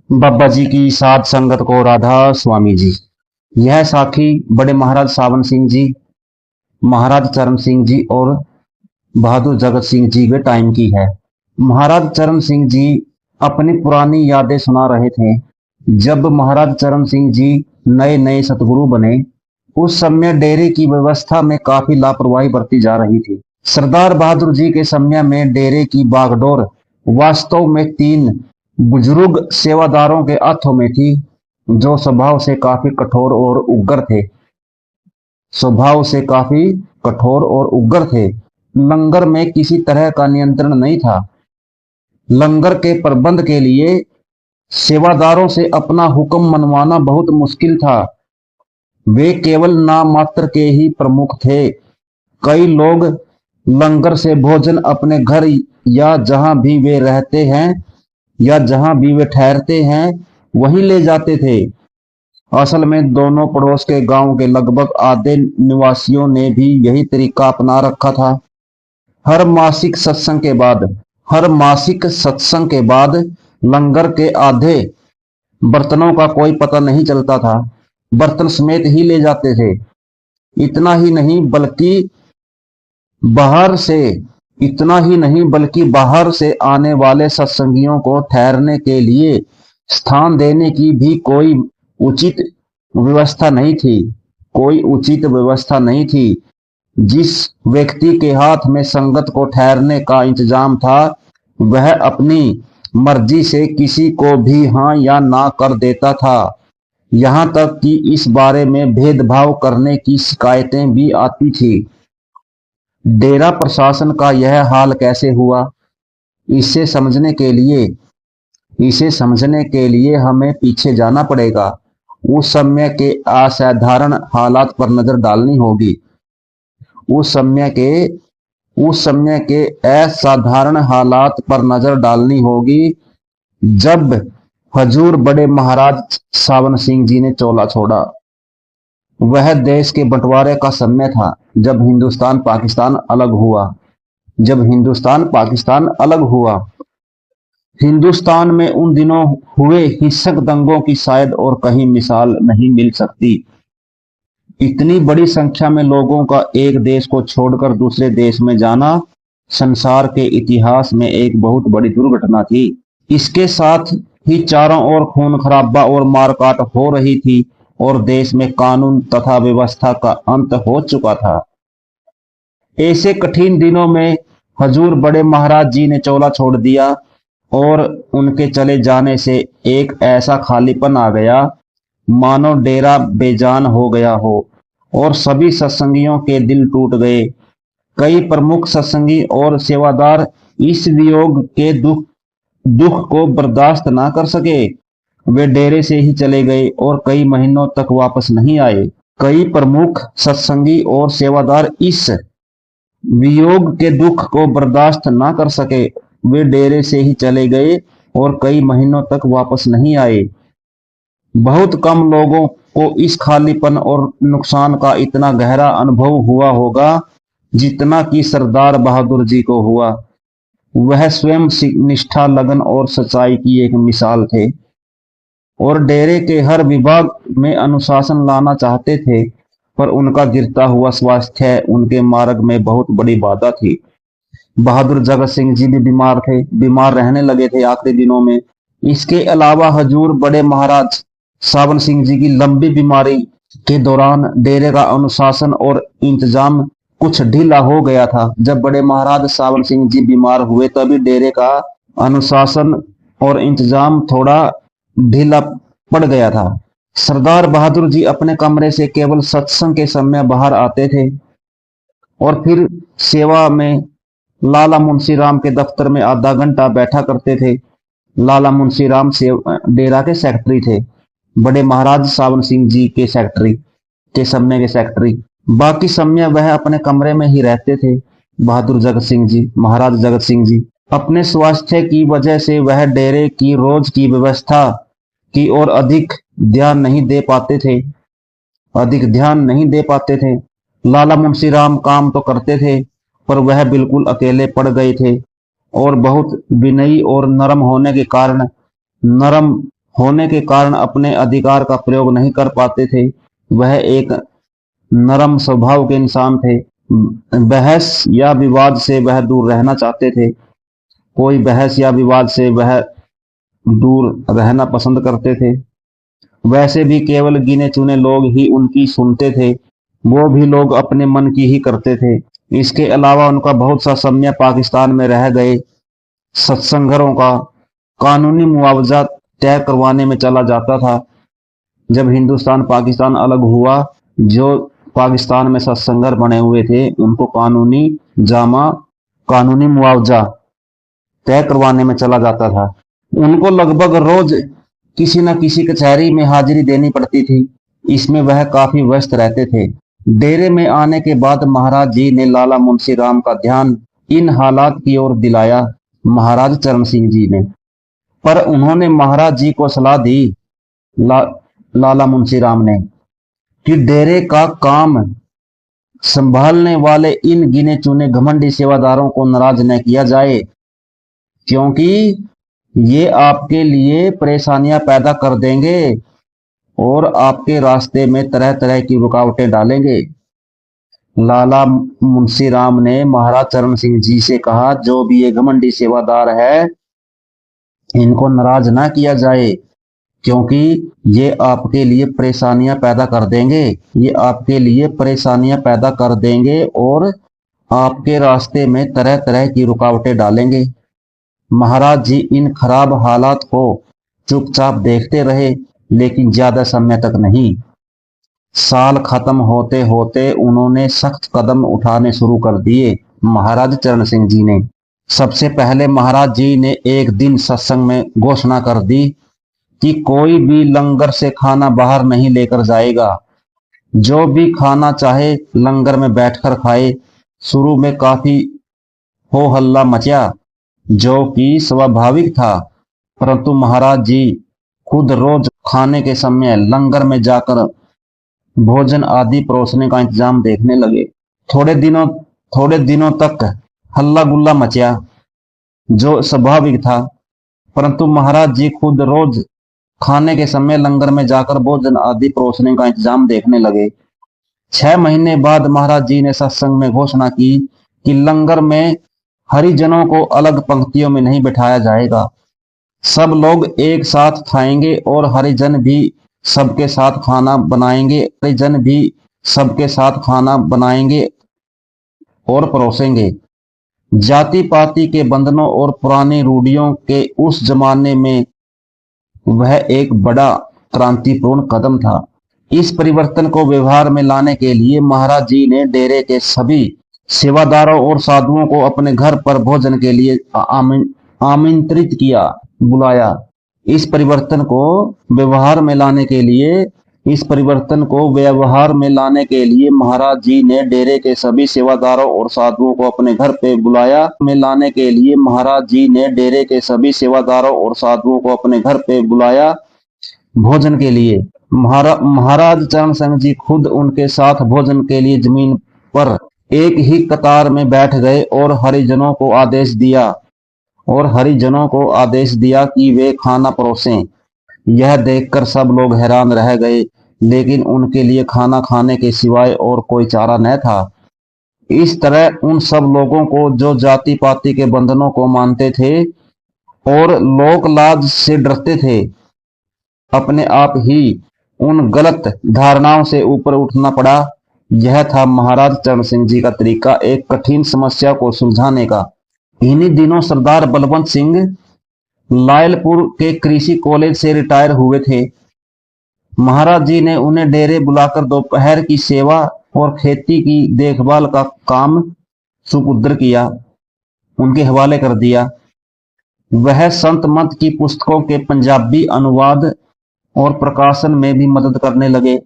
बाबा जी की साध संगत को राधा स्वामी जी। यह साखी बड़े महाराज सावन सिंह जी, महाराज चरण सिंह जी और बहादुर जगत सिंह जी के टाइम की है। महाराज चरण सिंह जी अपनी पुरानी यादें सुना रहे थे। जब महाराज चरण सिंह जी नए नए सतगुरु बने, उस समय डेरे की व्यवस्था में काफी लापरवाही बरती जा रही थी। सरदार बहादुर जी के समय में डेरे की बागडोर वास्तव में तीन बुजुर्ग सेवादारों के हाथों में थी, जो स्वभाव से काफी कठोर और उग्र थे। स्वभाव से काफी कठोर और उग्र थे। लंगर में किसी तरह का नियंत्रण नहीं था। लंगर के प्रबंध के लिए सेवादारों से अपना हुक्म मनवाना बहुत मुश्किल था। वे केवल नाम मात्र के ही प्रमुख थे। कई लोग लंगर से भोजन अपने घर या जहां भी वे रहते हैं या जहां भी वे ठहरते हैं वहीं ले जाते थे। असल में दोनों पड़ोस के गांव के लगभग आधे निवासियों ने भी यही तरीका अपना रखा था। हर मासिक सत्संग के बाद लंगर के आधे बर्तनों का कोई पता नहीं चलता था। बर्तन समेत ही ले जाते थे। इतना ही नहीं बल्कि बाहर से बाहर से आने वाले सत्संगियों को ठहरने के लिए स्थान देने की भी उचित उचित व्यवस्था नहीं थी। जिस व्यक्ति के हाथ में संगत को ठहरने का इंतजाम था, वह अपनी मर्जी से किसी को भी हाँ या ना कर देता था। यहां तक कि इस बारे में भेदभाव करने की शिकायतें भी आती थी। डेरा प्रशासन का यह हाल कैसे हुआ, इसे समझने के लिए हमें पीछे जाना पड़ेगा। उस समय के असाधारण हालात पर नजर डालनी होगी। असाधारण हालात पर नजर डालनी होगी जब हजूर बड़े महाराज सावन सिंह जी ने चोला छोड़ा। वह देश के बंटवारे का समय था, जब हिंदुस्तान पाकिस्तान अलग हुआ। हिंदुस्तान में उन दिनों हुए हिंसक दंगों की शायद और कहीं मिसाल नहीं मिल सकती। इतनी बड़ी संख्या में लोगों का एक देश को छोड़कर दूसरे देश में जाना संसार के इतिहास में एक बहुत बड़ी दुर्घटना थी। इसके साथ ही चारों ओर खून खराबा और मारकाट हो रही थी और देश में कानून तथा व्यवस्था का अंत हो चुका था। ऐसे कठिन दिनों में हजूर बड़े महाराज जी ने चोला छोड़ दिया और उनके चले जाने से एक ऐसा खालीपन आ गया, मानो डेरा बेजान हो गया हो और सभी सत्संगियों के दिल टूट गए। कई प्रमुख सत्संगी और सेवादार इस वियोग के दुख को बर्दाश्त ना कर सके। वे डेरे से ही चले गए और कई महीनों तक वापस नहीं आए। कई प्रमुख सत्संगी और सेवादार इस वियोग के दुख को बर्दाश्त ना कर सके। वे डेरे से ही चले गए और कई महीनों तक वापस नहीं आए। बहुत कम लोगों को इस खालीपन और नुकसान का इतना गहरा अनुभव हुआ होगा जितना कि सरदार बहादुर जी को हुआ। वह स्वयं निष्ठा, लगन और सच्चाई की एक मिसाल थे और डेरे के हर विभाग में अनुशासन लाना चाहते थे, पर उनका गिरता हुआ स्वास्थ्य उनके मार्ग में बहुत बड़ी बाधा थी। बहादुर जगत सिंह जी भी बीमार रहने लगे थे आखिरी दिनों में। इसके अलावा हजूर बड़े महाराज सावन सिंह जी की लंबी बीमारी के दौरान डेरे का अनुशासन और इंतजाम कुछ ढीला हो गया था। जब बड़े महाराज सावन सिंह जी बीमार हुए, तभी डेरे का अनुशासन और इंतजाम थोड़ा ढीला पड़ गया था। सरदार बहादुर जी अपने कमरे से केवल सत्संग के समय बाहर आते थे और फिर सेवा में लाला मुंशी राम के दफ्तर में आधा घंटा बैठा करते थे। लाला मुंशी राम से डेरा के सेक्रेटरी थे, बड़े महाराज सावन सिंह जी के सेक्रेटरी। बाकी समय वह अपने कमरे में ही रहते थे। महाराज जगत सिंह जी अपने स्वास्थ्य की वजह से वह डेरे की रोज की व्यवस्था की ओर अधिक ध्यान नहीं दे पाते थे। लाला मुंशी राम काम तो करते थे, पर वह बिल्कुल अकेले पड़ गए थे और बहुत विनयी और नरम होने के कारण अपने अधिकार का प्रयोग नहीं कर पाते थे। वह एक नरम स्वभाव के इंसान थे। बहस या विवाद से वह दूर रहना चाहते थे। कोई बहस या विवाद से वह दूर रहना पसंद करते थे। वैसे भी केवल गिने चुने लोग ही उनकी सुनते थे, वो भी लोग अपने मन की ही करते थे। इसके अलावा उनका बहुत सा समय पाकिस्तान में रह गए सत्संगरों का कानूनी मुआवजा तय करवाने में चला जाता था। जब हिंदुस्तान पाकिस्तान अलग हुआ, जो पाकिस्तान में सत्संगर बने हुए थे उनको कानूनी मुआवजा तय करवाने में चला जाता था। उनको लगभग रोज किसी न किसी कचहरी में हाजिरी देनी पड़ती थी। इसमें वह काफी व्यस्त रहते थे। डेरे में आने के बाद महाराज जी ने लाला मुंशी राम का ध्यान इन हालात की ओर दिलाया, महाराज चरण सिंह जी ने। पर उन्होंने महाराज जी को सलाह दी, लाला मुंशी राम ने, कि डेरे का काम संभालने वाले इन गिने चुने घमंडी सेवादारों को नाराज न किया जाए, क्योंकि ये आपके लिए परेशानियां पैदा कर देंगे और आपके रास्ते में तरह तरह की रुकावटें डालेंगे। लाला मुंशी राम ने महाराज चरण सिंह जी से कहा, जो भी ये घमंडी सेवादार है इनको नाराज ना किया जाए, क्योंकि ये आपके लिए परेशानियां पैदा कर देंगे। ये आपके लिए परेशानियां पैदा कर देंगे और आपके रास्ते में तरह तरह की रुकावटें डालेंगे। महाराज जी इन खराब हालात को चुपचाप देखते रहे, लेकिन ज्यादा समय तक नहीं। साल खत्म होते होते उन्होंने सख्त कदम उठाने शुरू कर दिए। महाराज चरण सिंह जी ने सबसे पहले महाराज जी ने एक दिन सत्संग में घोषणा कर दी कि कोई भी लंगर से खाना बाहर नहीं लेकर जाएगा। जो भी खाना चाहे लंगर में बैठकर खाए। शुरू में काफी हो हल्ला मचा, जो कि स्वाभाविक था, परंतु महाराज जी खुद रोज खाने के समय लंगर में जाकर भोजन आदि परोसने का इंतजाम देखने लगे। थोड़े दिनों तक हल्ला गुल्ला मचा, जो स्वाभाविक था, परंतु महाराज जी खुद रोज खाने के समय लंगर में जाकर भोजन आदि परोसने का इंतजाम देखने लगे। 6 महीने बाद महाराज जी ने सत्संग में घोषणा की कि लंगर में हरिजनों को अलग पंक्तियों में नहीं बिठाया जाएगा। सब लोग एक साथ खाएंगे और हरिजन भी सबके साथ खाना बनाएंगे और परोसेंगे। जाति पाति के बंधनों और पुरानी रूढ़ियों के उस जमाने में वह एक बड़ा क्रांतिपूर्ण कदम था। इस परिवर्तन को व्यवहार में लाने के लिए महाराज जी ने डेरे के सभी सेवादारों और साधुओं को अपने घर पर भोजन के लिए आमंत्रित बुलाया। इस परिवर्तन को व्यवहार में लाने के लिए महाराज जी ने डेरे के सभी सेवादारों और साधुओं को अपने घर पे बुलाया भोजन के लिए। महाराज चरण सिंह जी खुद उनके साथ भोजन के लिए जमीन पर एक ही कतार में बैठ गए और हरिजनों को आदेश दिया कि वे खाना परोसें। यह देखकर सब लोग हैरान रह गए, लेकिन उनके लिए खाना खाने के सिवाय और कोई चारा न था। इस तरह उन सब लोगों को जो जाति पाति के बंधनों को मानते थे और लोक लाज से डरते थे, अपने आप ही उन गलत धारणाओं से ऊपर उठना पड़ा। यह था महाराज चरण सिंह जी का तरीका एक कठिन समस्या को सुलझाने का। इन्हीं दिनों सरदार बलवंत सिंह लायलपुर के कृषि कॉलेज से रिटायर हुए थे। महाराज जी ने उन्हें डेरे बुलाकर दोपहर की सेवा और खेती की देखभाल का काम सुपुर्द किया, उनके हवाले कर दिया। वह संत मत की पुस्तकों के पंजाबी अनुवाद और प्रकाशन में भी मदद करने लगे।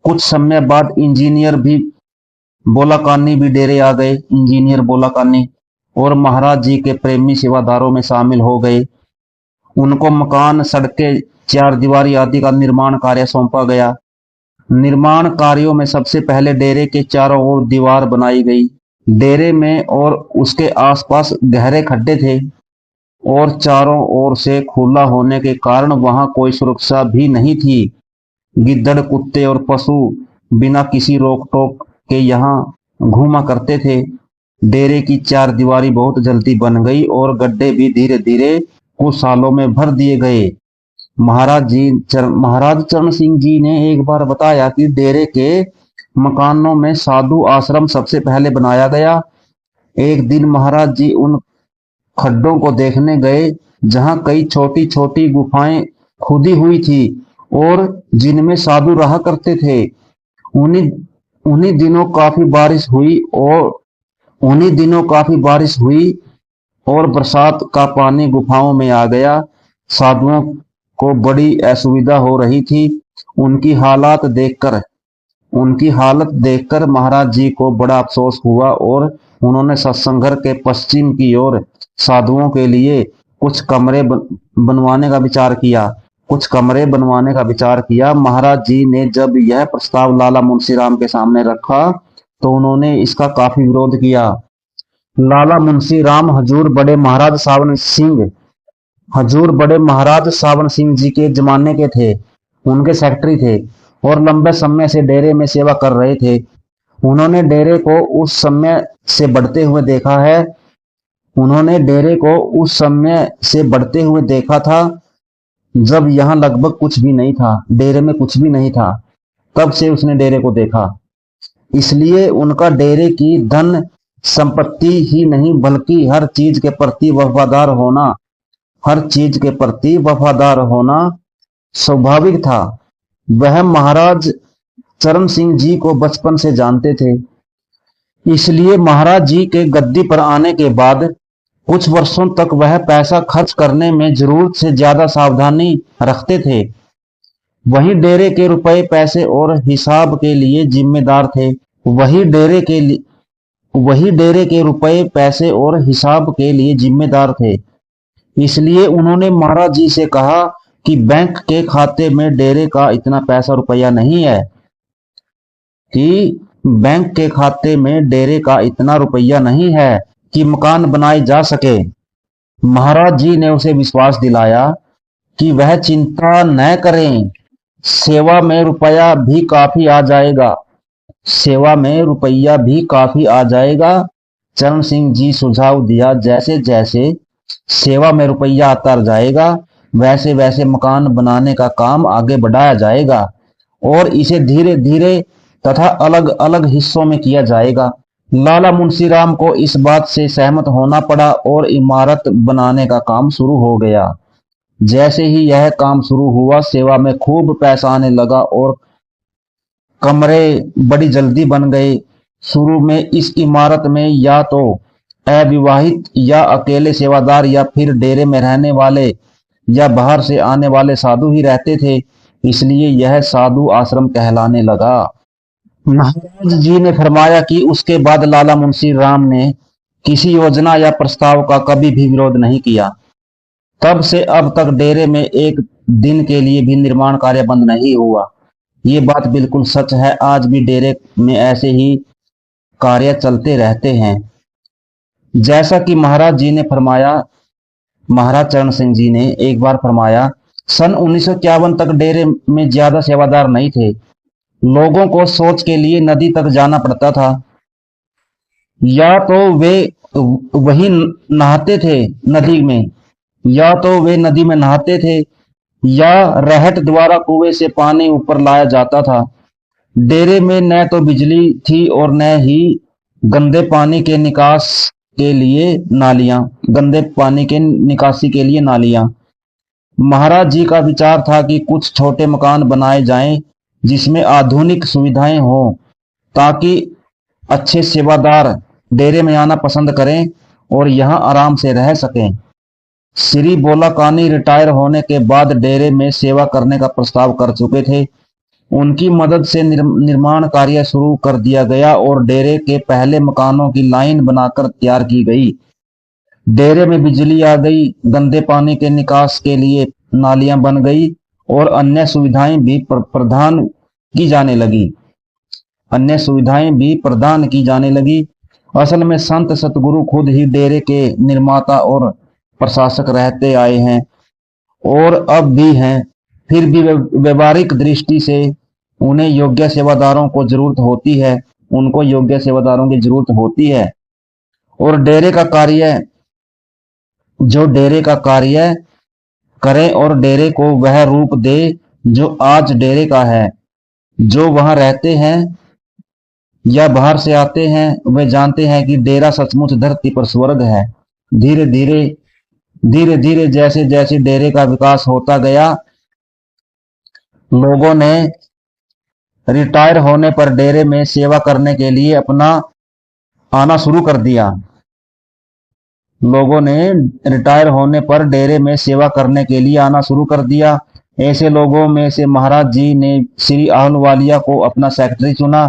कुछ समय बाद इंजीनियर बोलाकानी भी डेरे आ गए। इंजीनियर बोलाकानी और महाराज जी के प्रेमी सेवादारों में शामिल हो गए। उनको मकान, सड़कें, चारदीवारी आदि का निर्माण कार्य सौंपा गया। निर्माण कार्यों में सबसे पहले डेरे के चारों ओर दीवार बनाई गई। डेरे में और उसके आसपास गहरे खड्डे थे, और चारों ओर से खुला होने के कारण वहां कोई सुरक्षा भी नहीं थी। गिद्दड़, कुत्ते और पशु बिना किसी रोक टोक के यहाँ घूमा करते थे। डेरे की चार दीवारी बहुत जल्दी बन गई और गड्ढे भी धीरे धीरे कुछ सालों में भर दिए गए। महाराज चरण सिंह जी ने एक बार बताया कि डेरे के मकानों में साधु आश्रम सबसे पहले बनाया गया। एक दिन महाराज जी उन खड्डों को देखने गए जहां कई छोटी छोटी गुफाएं खुदी हुई थी और जिनमें साधु रहा करते थे। उन्हीं उन्हीं दिनों काफी बारिश हुई और उन्हीं दिनों काफी बारिश हुई और बरसात का पानी गुफाओं में आ गया। साधुओं को बड़ी असुविधा हो रही थी। उनकी हालात देखकर उनकी हालत देखकर महाराज जी को बड़ा अफसोस हुआ और उन्होंने सत्संग घर के पश्चिम की ओर साधुओं के लिए कुछ कमरे बनवाने का विचार किया महाराज जी ने जब यह प्रस्ताव लाला मुंशीराम के सामने रखा तो उन्होंने इसका काफी विरोध किया। लाला मुंशीराम हजूर बड़े महाराज सावन सिंह जी के जमाने के थे। उनके सेक्रेटरी थे और लंबे समय से डेरे में सेवा कर रहे थे। उन्होंने डेरे को उस समय से बढ़ते हुए देखा था जब यहाँ लगभग कुछ भी नहीं था, डेरे में कुछ भी नहीं था। तब से उसने डेरे को देखा। इसलिए उनका डेरे की धन संपत्ति ही नहीं बल्कि हर चीज के प्रति वफादार होना स्वाभाविक था। वह महाराज चरण सिंह जी को बचपन से जानते थे। इसलिए महाराज जी के गद्दी पर आने के बाद कुछ वर्षों तक वह पैसा खर्च करने में जरूरत से ज्यादा सावधानी रखते थे। वही डेरे के रुपए पैसे और हिसाब के लिए जिम्मेदार थे। इसलिए उन्होंने महाराज जी से कहा कि बैंक के खाते में डेरे का इतना पैसा रुपया नहीं है कि मकान बनाए जा सके। महाराज जी ने उसे विश्वास दिलाया कि वह चिंता न करें, सेवा में रुपया भी काफी आ जाएगा। चरण सिंह जी सुझाव दिया, जैसे जैसे सेवा में रुपया आता जाएगा वैसे वैसे मकान बनाने का काम आगे बढ़ाया जाएगा और इसे धीरे धीरे तथा अलग अलग हिस्सों में किया जाएगा। लाला मुंशीराम को इस बात से सहमत होना पड़ा और इमारत बनाने का काम शुरू हो गया। जैसे ही यह काम शुरू हुआ, सेवा में खूब पैसा आने लगा और कमरे बड़ी जल्दी बन गए। शुरू में इस इमारत में या तो अविवाहित या अकेले सेवादार या फिर डेरे में रहने वाले या बाहर से आने वाले साधु ही रहते थे। इसलिए यह साधु आश्रम कहलाने लगा। महाराज जी ने फरमाया कि उसके बाद लाला मुंशीराम ने किसी योजना या प्रस्ताव का कभी भी विरोध नहीं किया। तब से अब तक डेरे में एक दिन के लिए भी निर्माण कार्य बंद नहीं हुआ। ये बात बिल्कुल सच है। आज भी डेरे में ऐसे ही कार्य चलते रहते हैं। जैसा कि महाराज जी ने फरमाया, महाराज चरण सिंह जी ने एक बार फरमाया, सन 1951 तक डेरे में ज्यादा सेवादार नहीं थे। लोगों को शौच के लिए नदी तक जाना पड़ता था। या तो वे वही नहाते थे नदी में नहाते थे या रहट द्वारा कुएं से पानी ऊपर लाया जाता था। डेरे में न तो बिजली थी और न ही गंदे पानी के निकासी के लिए नालियां। महाराज जी का विचार था कि कुछ छोटे मकान बनाए जाएं जिसमें आधुनिक सुविधाएं हों ताकि अच्छे सेवादार डेरे में आना पसंद करें और यहां आराम से रह सकें। श्री बोला कानी रिटायर होने के बाद डेरे में सेवा करने का प्रस्ताव कर चुके थे। उनकी मदद से निर्माण कार्य शुरू कर दिया गया और डेरे के पहले मकानों की लाइन बनाकर तैयार की गई। डेरे में बिजली आ गई, गंदे पानी के निकास के लिए नालियां बन गई और अन्य सुविधाएं भी प्रदान की जाने लगी। असल में संत सतगुरु खुद ही डेरे के निर्माता और प्रशासक रहते आए हैं और अब भी हैं, फिर भी व्यवहारिक दृष्टि से उन्हें योग्य सेवादारों को जरूरत होती है, उनको योग्य सेवादारों की जरूरत होती है। और डेरे का कार्य, जो डेरे का कार्य करे और डेरे को वह रूप दे जो आज डेरे का है। जो वहां रहते हैं या बाहर से आते हैं वे जानते हैं कि डेरा सचमुच धरती पर स्वर्ग है। धीरे धीरे जैसे जैसे डेरे का विकास होता गया, लोगों ने रिटायर होने पर डेरे में सेवा करने के लिए अपना आना शुरू कर दिया। लोगों ने रिटायर होने पर डेरे में सेवा करने के लिए आना शुरू कर दिया। ऐसे लोगों में से महाराज जी ने श्री आहलूवालिया को अपना सेक्रेटरी चुना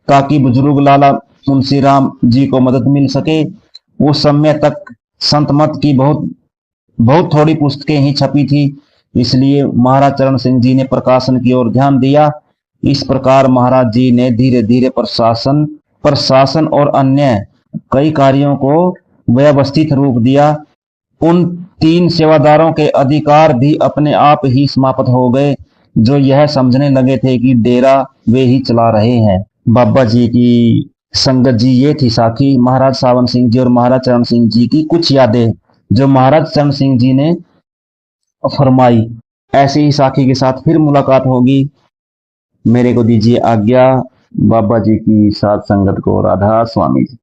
ताकि बुजुर्ग लाला मुंशीराम जी को मदद मिल सके। उस समय तक संत मत की बहुत थोड़ी पुस्तकें ही छपी थी, इसलिए महाराज चरण सिंह जी ने प्रकाशन की ओर ध्यान दिया। इस प्रकार महाराज जी ने धीरे धीरे प्रशासन और अन्य कई कार्यों को व्यवस्थित रूप दिया। उन 3 सेवादारों के अधिकार भी अपने आप ही समाप्त हो गए जो यह समझने लगे थे कि डेरा वे ही चला रहे हैं। बाबा जी की संगत जी, ये थी साखी महाराज सावन सिंह जी और महाराज चरण सिंह जी की कुछ यादें जो महाराज चरण सिंह जी ने फरमाई। ऐसी ही साखी के साथ फिर मुलाकात होगी। मेरे को दीजिए आज्ञा। बाबा जी की साथ संगत को राधा स्वामी जी।